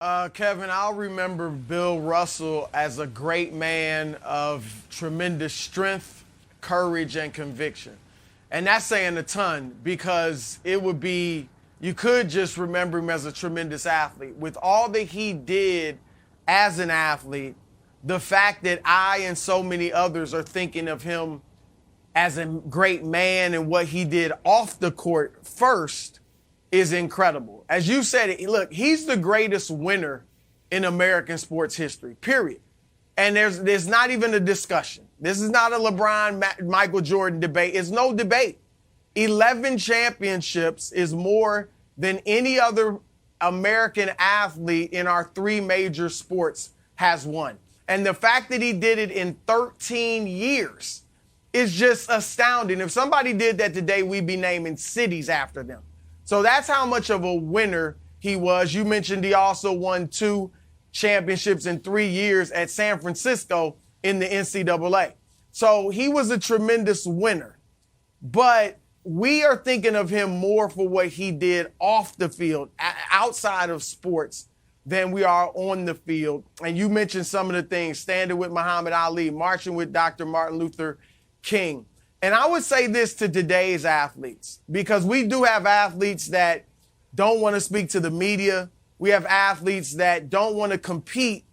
Kevin, I'll remember Bill Russell as a great man of tremendous strength, courage, and conviction. And that's saying a ton because you could just remember him as a tremendous athlete. With all that he did as an athlete, the fact that I and so many others are thinking of him as a great man and what he did off the court first is incredible. As you said, look, he's the greatest winner in American sports history, period. And there's not even a discussion. This is not a LeBron, Michael Jordan debate. It's no debate. 11 championships is more than any other American athlete in our three major sports has won. And the fact that he did it in 13 years is just astounding. If somebody did that today, we'd be naming cities after them. So that's how much of a winner he was. You mentioned he also won 2 championships in 3 years at San Francisco in the NCAA. So he was a tremendous winner. But we are thinking of him more for what he did off the field, outside of sports, than we are on the field. And you mentioned some of the things, standing with Muhammad Ali, marching with Dr. Martin Luther King. And I would say this to today's athletes, because we do have athletes that don't want to speak to the media. We have athletes that don't want to compete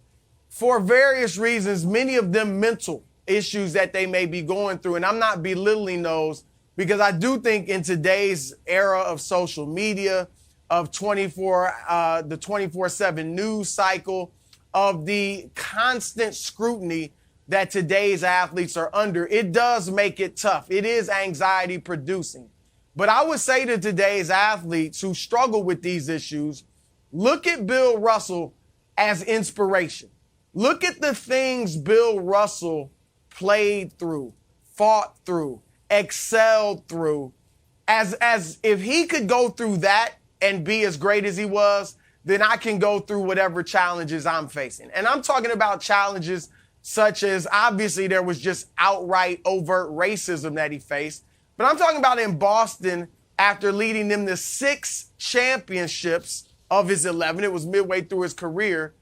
for various reasons, many of them mental issues that they may be going through. And I'm not belittling those, because I do think in today's era of social media, of the 24/7 news cycle, of the constant scrutiny that today's athletes are under, it does make it tough. It is anxiety producing. But I would say to today's athletes who struggle with these issues, look at Bill Russell as inspiration. Look at the things Bill Russell played through, fought through, excelled through, as if he could go through that and be as great as he was, then I can go through whatever challenges I'm facing. And I'm talking about challenges such as, obviously, there was just outright overt racism that he faced. But I'm talking about in Boston, after leading them to 6 championships of his 11, it was midway through his career,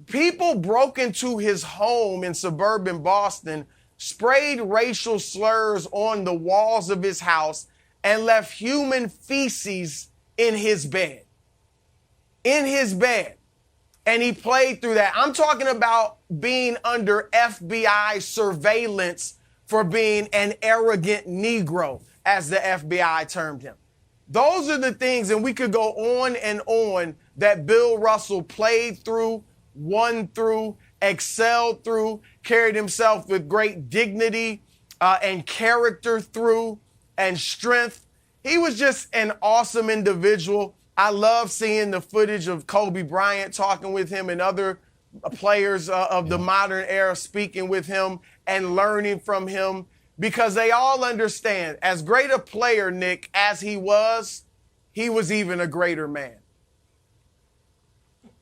people broke into his home in suburban Boston, sprayed racial slurs on the walls of his house, and left human feces in his bed. In his bed. And he played through that. I'm talking about being under FBI surveillance for being an arrogant Negro, as the FBI termed him. Those are the things, and we could go on and on, that Bill Russell played through, won through, excelled through, carried himself with great dignity and character through, and strength. He was just an awesome individual. I love seeing the footage of Kobe Bryant talking with him and other players of the modern era speaking with him and learning from him, because they all understand, as great a player, Nick, as he was even a greater man.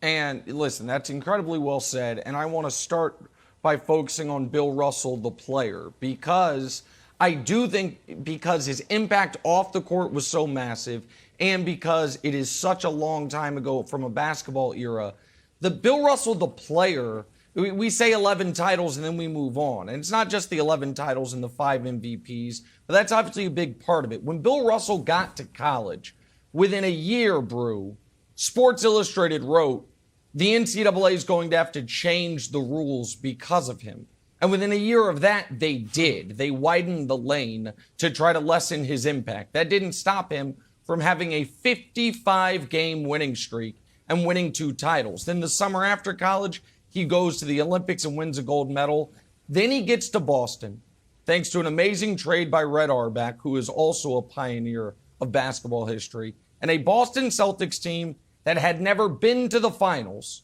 And listen, that's incredibly well said. And I want to start by focusing on Bill Russell, the player, because I do think, because his impact off the court was so massive, and because it is such a long time ago from a basketball era, the Bill Russell, the player, we say 11 titles and then we move on. And it's not just the 11 titles and the 5 MVPs, but that's obviously a big part of it. When Bill Russell got to college, within a year, Brew, Sports Illustrated wrote, the NCAA is going to have to change the rules because of him. And within a year of that, they did. They widened the lane to try to lessen his impact. That didn't stop him from having a 55-game winning streak and winning 2 titles. Then the summer after college, he goes to the Olympics and wins a gold medal. Then he gets to Boston, thanks to an amazing trade by Red Auerbach, who is also a pioneer of basketball history, and a Boston Celtics team that had never been to the finals,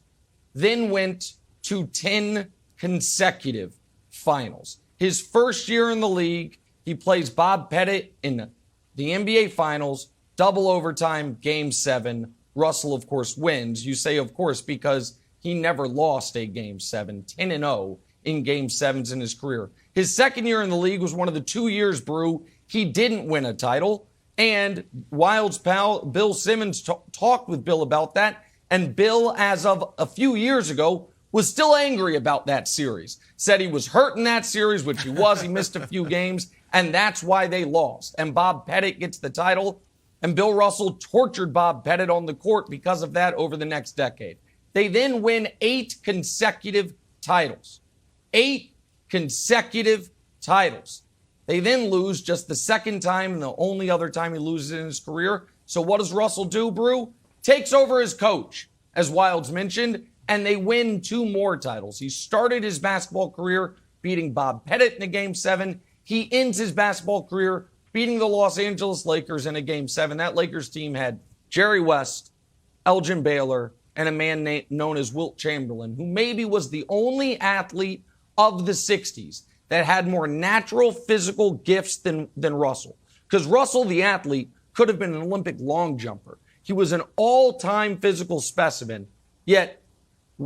then went to 10 consecutive finals. His first year in the league, he plays Bob Pettit in the NBA Finals, double overtime, Game 7. Russell, of course, wins. You say, of course, because he never lost a Game 7, 10-0 in Game 7s in his career. His second year in the league was one of the 2 years, Brew, he didn't win a title. And Wild's pal Bill Simmons talked with Bill about that And Bill, as of a few years ago, was still angry about that series. Said he was hurt in that series, which he was. He missed a few games, and that's why they lost. And Bob Pettit gets the title, and Bill Russell tortured Bob Pettit on the court because of that over the next decade. They then win 8 consecutive titles. 8 consecutive titles. They then lose just the second time and the only other time he loses in his career. So what does Russell do, Brew? Takes over as coach, as Wildes mentioned, and they win 2 more titles. He started his basketball career beating Bob Pettit in a Game 7. He ends his basketball career beating the Los Angeles Lakers in a Game 7. That Lakers team had Jerry West, Elgin Baylor, and a man known as Wilt Chamberlain, who maybe was the only athlete of the 60s that had more natural physical gifts than Russell. Because Russell, the athlete, could have been an Olympic long jumper. He was an all-time physical specimen, yet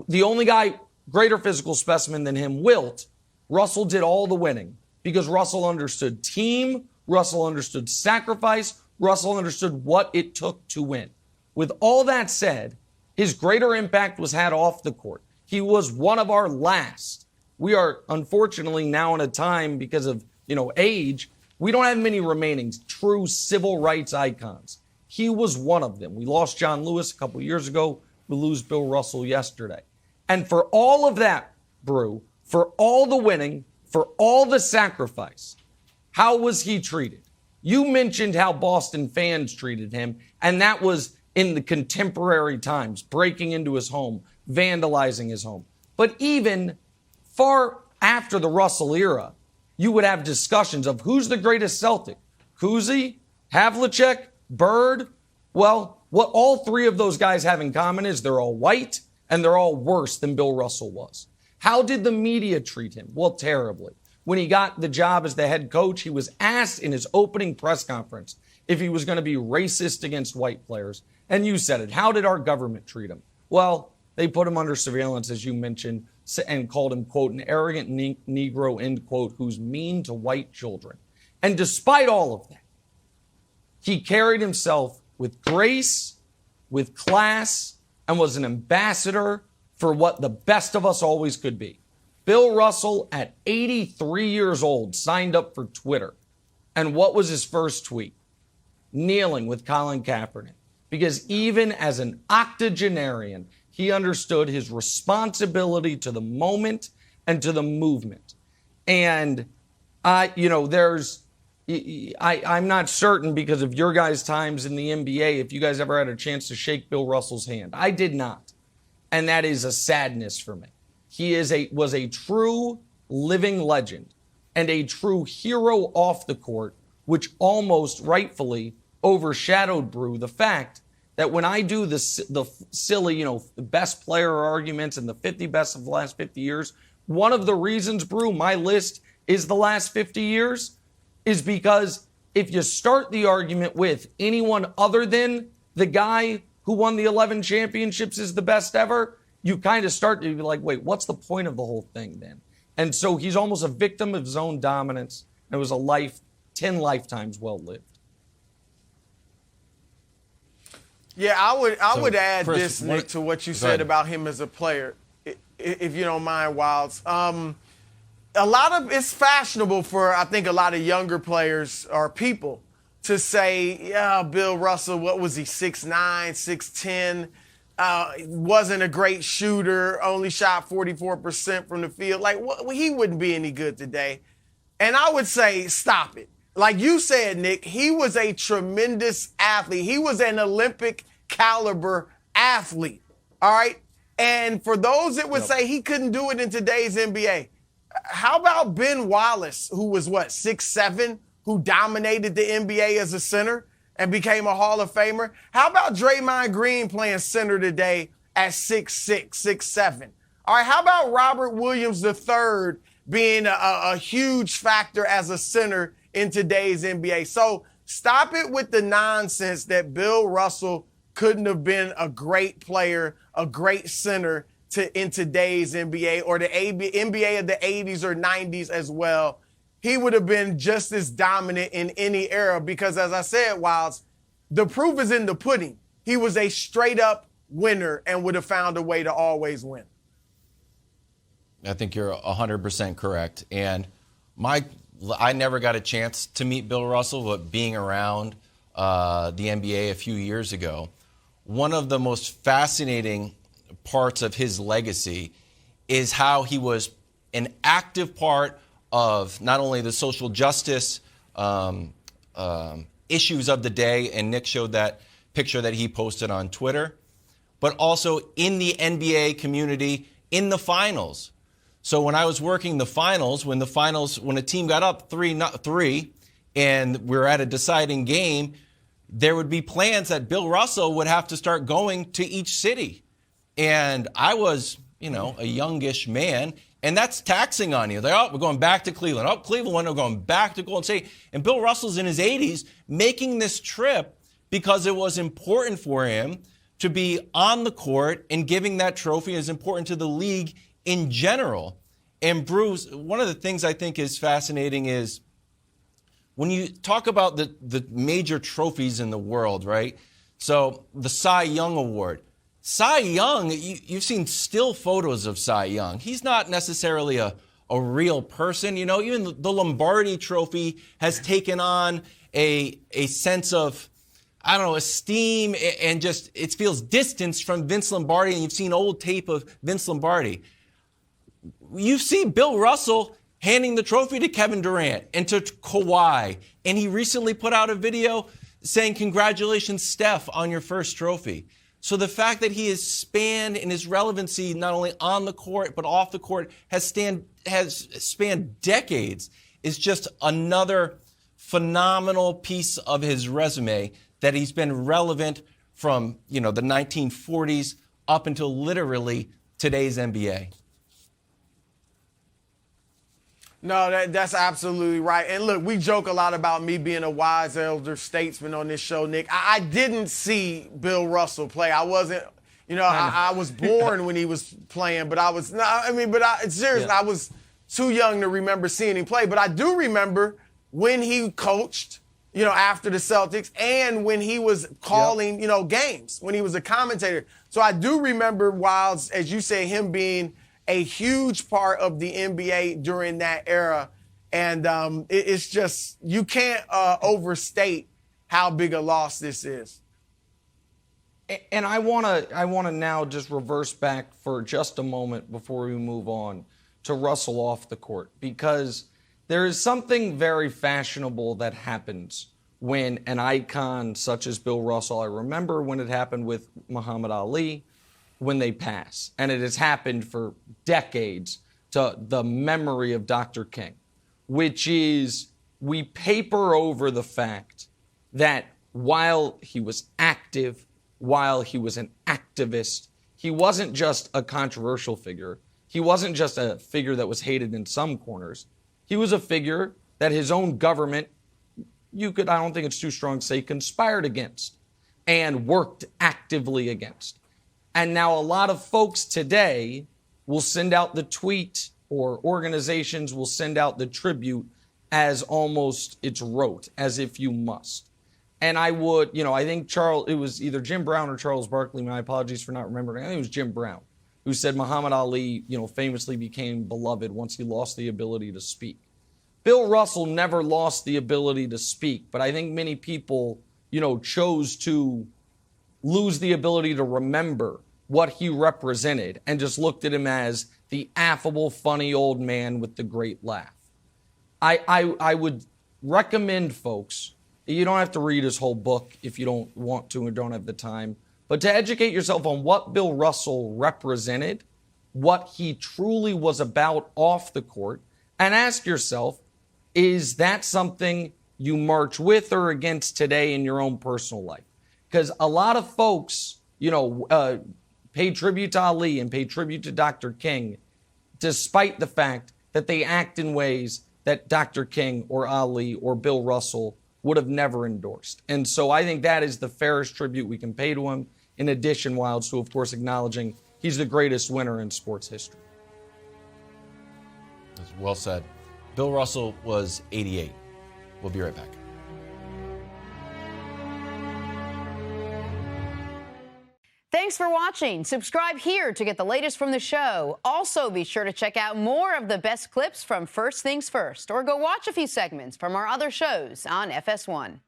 the only guy greater physical specimen than him, Wilt, Russell did all the winning because Russell understood team, Russell understood sacrifice, Russell understood what it took to win. With all that said, his greater impact was had off the court. He was one of our last. We are unfortunately now in a time because of, age, we don't have many remaining true civil rights icons. He was one of them. We lost John Lewis a couple years ago. We lose Bill Russell yesterday. And for all of that, Brew, for all the winning, for all the sacrifice, how was he treated? You mentioned how Boston fans treated him, and that was in the contemporary times, breaking into his home, vandalizing his home. But even far after the Russell era, you would have discussions of who's the greatest Celtic. Cousy, Havlicek, Bird. Well, what all 3 of those guys have in common is they're all white and they're all worse than Bill Russell was. How did the media treat him? Well, terribly. When he got the job as the head coach, he was asked in his opening press conference if he was going to be racist against white players. And you said it. How did our government treat him? Well, they put him under surveillance, as you mentioned, and called him, quote, an arrogant Negro, end quote, who's mean to white children. And despite all of that, he carried himself with grace, with class, and was an ambassador for what the best of us always could be. Bill Russell, at 83 years old, signed up for Twitter. And what was his first tweet? Kneeling with Colin Kaepernick. Because even as an octogenarian, he understood his responsibility to the moment and to the movement. And, I'm not certain because of your guys' times in the NBA if you guys ever had a chance to shake Bill Russell's hand. I did not. And that is a sadness for me. He was a true living legend and a true hero off the court, which almost rightfully overshadowed, Brew, the fact that when I do the silly, the best player arguments and the 50 best of the last 50 years, one of the reasons, Brew, my list is the last 50 years is because if you start the argument with anyone other than the guy who won the 11 championships is the best ever, you kind of start to be like, wait, what's the point of the whole thing then? And so he's almost a victim of his own dominance. It was a life, 10 lifetimes well lived. Yeah, I would add Chris, this, Nick, to what you said about him as a player, if you don't mind, Wildes. It's fashionable for, I think, a lot of younger players or people to say, yeah, Bill Russell, what was he, 6'9", 6'10", wasn't a great shooter, only shot 44% from the field. Like, he wouldn't be any good today. And I would say, stop it. Like you said, Nick, he was a tremendous athlete. He was an Olympic caliber athlete, all right? And for those that would say he couldn't do it in today's NBA, how about Ben Wallace, who was, 6'7", who dominated the NBA as a center and became a Hall of Famer? How about Draymond Green playing center today at 6'6", 6'7"? All right, how about Robert Williams III being a huge factor as a center in today's NBA? So stop it with the nonsense that Bill Russell couldn't have been a great player, a great center in today's NBA or the NBA of the 80s or 90s as well. He would have been just as dominant in any era because, as I said, Wildes, the proof is in the pudding. He was a straight-up winner and would have found a way to always win. I think you're 100% correct. And I never got a chance to meet Bill Russell, but being around the NBA a few years ago, one of the most fascinating parts of his legacy is how he was an active part of not only the social justice issues of the day, and Nick showed that picture that he posted on Twitter, but also in the NBA community in the finals. So when I was working the finals, when a team got up 3-3 and we're at a deciding game, there would be plans that Bill Russell would have to start going to each city. And I was, a youngish man, and that's taxing on you. They're, we're going back to Cleveland. Cleveland, we're going back to Golden State. And Bill Russell's in his 80s making this trip because it was important for him to be on the court, and giving that trophy is important to the league in general. And Bruce, one of the things I think is fascinating is when you talk about the major trophies in the world, right? So the Cy Young Award. Cy Young, you've seen still photos of Cy Young. He's not necessarily a real person. Even the Lombardi Trophy has taken on a sense of, esteem, and just it feels distanced from Vince Lombardi, and you've seen old tape of Vince Lombardi. You've seen Bill Russell handing the trophy to Kevin Durant and to Kawhi, and he recently put out a video saying, "Congratulations, Steph, on your first trophy." So the fact that he has spanned in his relevancy not only on the court but off the court has spanned decades is just another phenomenal piece of his resume, that he's been relevant from, the 1940s up until literally today's NBA. No, that's absolutely right. And look, we joke a lot about me being a wise elder statesman on this show, Nick. I didn't see Bill Russell play. I wasn't, I was born when he was playing, but I was, seriously, I was too young to remember seeing him play. But I do remember when he coached, after the Celtics, and when he was calling, games, when he was a commentator. So I do remember, Wilds, as you say, him being a huge part of the NBA during that era. And it's just, you can't overstate how big a loss this is. And I want to now just reverse back for just a moment before we move on to Russell off the court, because there is something very fashionable that happens when an icon such as Bill Russell, I remember when it happened with Muhammad Ali, when they pass. And it has happened for decades to the memory of Dr. King, which is we paper over the fact that while he was active, while he was an activist, he wasn't just a controversial figure. He wasn't just a figure that was hated in some corners. He was a figure that his own government, I don't think it's too strong to say, conspired against and worked actively against. And now a lot of folks today will send out the tweet, or organizations will send out the tribute as almost it's rote, as if you must. And I would, I think it was either Jim Brown or Charles Barkley, my apologies for not remembering, I think it was Jim Brown, who said Muhammad Ali, famously became beloved once he lost the ability to speak. Bill Russell never lost the ability to speak, but I think many people, chose to lose the ability to remember what he represented and just looked at him as the affable, funny old man with the great laugh. I would recommend folks, you don't have to read his whole book if you don't want to or don't have the time, but to educate yourself on what Bill Russell represented, what he truly was about off the court, and ask yourself, is that something you march with or against today in your own personal life? Because a lot of folks, pay tribute to Ali and pay tribute to Dr. King, despite the fact that they act in ways that Dr. King or Ali or Bill Russell would have never endorsed. And so I think that is the fairest tribute we can pay to him, in addition, Wilds, to, of course, acknowledging he's the greatest winner in sports history. That's well said. Bill Russell was 88. We'll be right back. Thanks for watching. Subscribe here to get the latest from the show. Also, be sure to check out more of the best clips from First Things First, or go watch a few segments from our other shows on FS1.